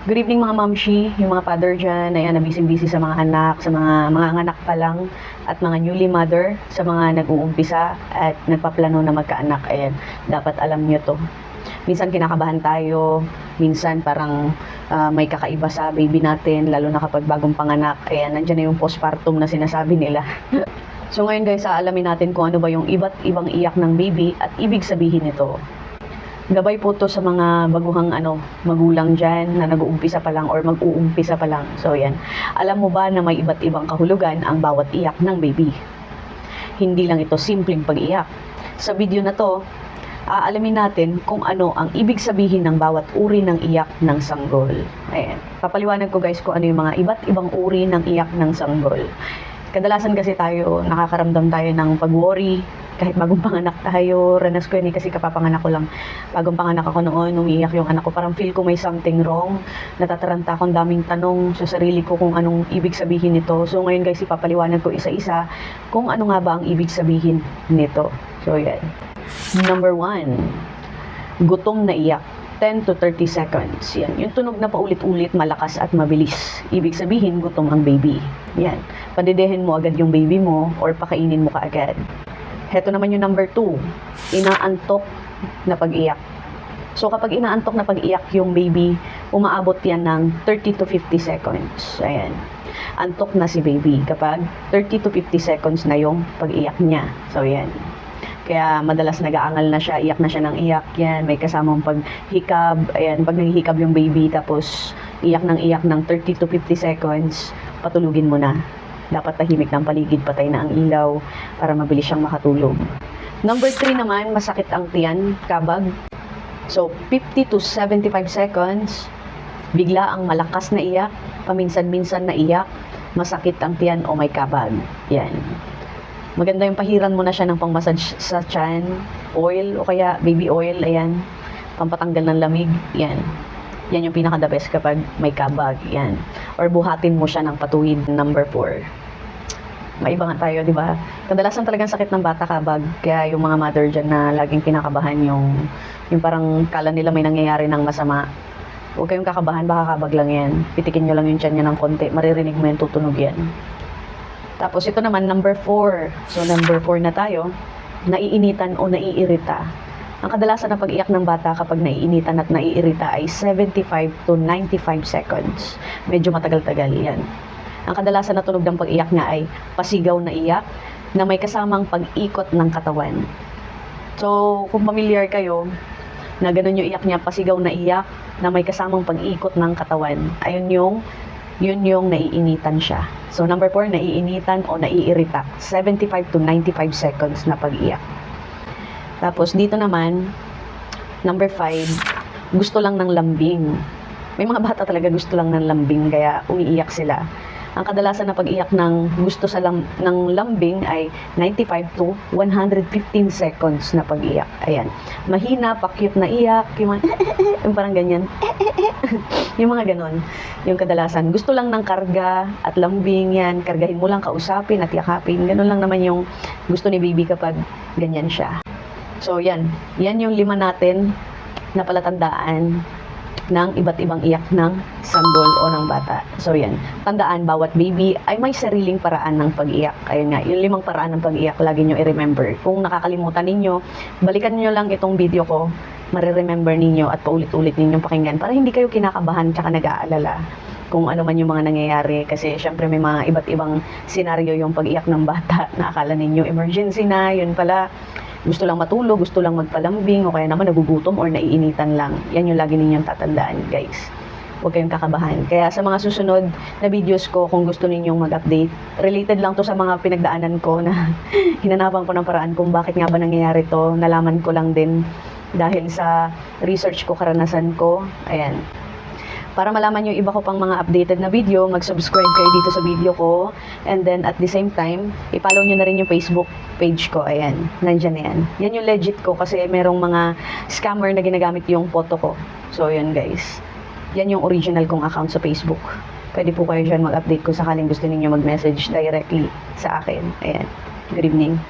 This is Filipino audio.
Good evening mga mamshi, yung mga father dyan, ayan, na busy-busy sa mga anak, sa mga anak pa lang, at mga newly mother, sa mga nag-uumpisa at nagpaplano na magkaanak, ayan, dapat alam nyo to. Minsan kinakabahan tayo, minsan parang may kakaiba sa baby natin, lalo na kapag bagong panganak, ayan, nandyan na yung postpartum na sinasabi nila. So ngayon guys, aalamin natin kung ano ba yung iba't ibang iyak ng baby at ibig sabihin nito. Gabay po to sa mga baguhang magulang dyan na nag-uumpisa pa lang or mag-uumpisa pa lang. So yan, alam mo ba na may iba't ibang kahulugan ang bawat iyak ng baby? Hindi lang ito simpleng pag-iyak. Sa video na to, aalamin natin kung ano ang ibig sabihin ng bawat uri ng iyak ng sanggol. Ayan, papaliwanag ko guys kung ano yung mga iba't ibang uri ng iyak ng sanggol. Kadalasan kasi tayo, nakakaramdam tayo ng pag-worry, kahit bagong panganak tayo, ranas ko yun kasi kapapanganak ko lang. Bagong panganak ako noon, umiiyak yung anak ko, parang feel ko may something wrong, natataranta akong daming tanong sa sarili ko kung anong ibig sabihin nito. So ngayon guys, ipapaliwanag ko isa-isa kung ano nga ba ang ibig sabihin nito. So yan. Number 1, gutom na iyak. 10 to 30 seconds. Yan. Yung tunog na paulit-ulit, malakas at mabilis. Ibig sabihin, gutom ang baby. Yan. Padedehin mo agad yung baby mo or pakainin mo kaagad. Heto naman yung number 2. Inaantok na pag-iyak. So kapag inaantok na pag-iyak yung baby, umaabot yan ng 30 to 50 seconds. Ayan. Antok na si baby kapag 30 to 50 seconds na yung pag-iyak niya. So yan. Kaya madalas nag-aangal na siya, iyak na siya ng iyak, yan, may kasamang paghikab, ayan, pag naghihikab yung baby, tapos iyak ng 30 to 50 seconds, patulugin mo na. Dapat tahimik ng paligid, patay na ang ilaw, para mabilis siyang makatulog. Number 3 naman, masakit ang tiyan, kabag. So, 50 to 75 seconds, bigla ang malakas na iyak, paminsan-minsan na iyak, masakit ang tiyan o may kabag. Yan. Maganda yung pahiran mo na siya ng pang-massage sa tiyan, oil o kaya baby oil, ayan, pampatanggal ng lamig, yan. Yan yung pinaka-the best kapag may kabag, yan. Or buhatin mo siya ng patuwid. Number 4. Maiba nga tayo, di ba? Kadalasan talagang sakit ng bata kabag, kaya yung mga mother dyan na laging kinakabahan yung parang kala nila may nangyayari ng masama. Huwag kayong kakabahan, baka kabag lang yan. Pitikin nyo lang yung tiyan niya ng konti, maririnig mo yung tutunog yan. Tapos ito naman, number 4. So, number 4 na tayo. Naiinitan o naiirita. Ang kadalasan na pag-iyak ng bata kapag naiinitan at naiirita ay 75 to 95 seconds. Medyo matagal-tagal yan. Ang kadalasan na tunog ng pag-iyak niya ay pasigaw na iyak na may kasamang pag-ikot ng katawan. So, kung familiar kayo, na ganun yung iyak niya, pasigaw na iyak na may kasamang pag-ikot ng katawan. Yun yung naiinitan siya. So, number 4, naiinitan o naiirita. 75 to 95 seconds na pag-iyak. Tapos, dito naman, number 5, gusto lang ng lambing. May mga bata talaga gusto lang ng lambing, kaya umiiyak sila. Ang kadalasan na pag-iyak ng gusto ng lambing ay 95 to 115 seconds na pag-iyak. Ayan. Mahina, pa-cute na iyak, yung parang ganyan. Yung mga ganon. Yung kadalasan. Gusto lang ng karga at lambing yan. Kargahin mo lang, kausapin at yakapin. Ganon lang naman yung gusto ni baby kapag ganyan siya. So yan. Yan yung 5 natin na palatandaan ng iba't ibang iyak ng sanggol o ng bata. So yan, tandaan, bawat baby ay may sariling paraan ng pag-iyak. Ayun nga, yung 5 paraan ng pag-iyak, lagi nyo i-remember. Kung nakakalimutan ninyo, balikan nyo lang itong video ko, mariremember ninyo at paulit-ulit ninyong pakinggan para hindi kayo kinakabahan tsaka nag-aalala kung ano man yung mga nangyayari. Kasi syempre may mga iba't ibang senaryo yung pag-iyak ng bata na akala ninyo emergency na, yun pala gusto lang matulog, gusto lang magpalambing, o kaya naman nagugutom or naiinitan lang. Yan yung lagi ninyong tatandaan, guys. Huwag kayong kakabahan. Kaya sa mga susunod na videos ko, kung gusto ninyong mag-update, related lang to sa mga pinagdaanan ko na hinanapan ko ng paraan kung bakit nga ba nangyayari to. Nalaman ko lang din dahil sa research ko, karanasan ko. Ayan. Para malaman yung iba ko pang mga updated na video, mag-subscribe kayo dito sa video ko. And then, at the same time, i-follow nyo na rin yung Facebook page ko. Ayan, nandyan na yan. Yan yung legit ko kasi merong mga scammer na ginagamit yung photo ko. So, yun guys. Yan yung original kong account sa Facebook. Pwede po kayo dyan mag-update kung sakaling gusto ninyo mag-message directly sa akin. Ayan. Good evening.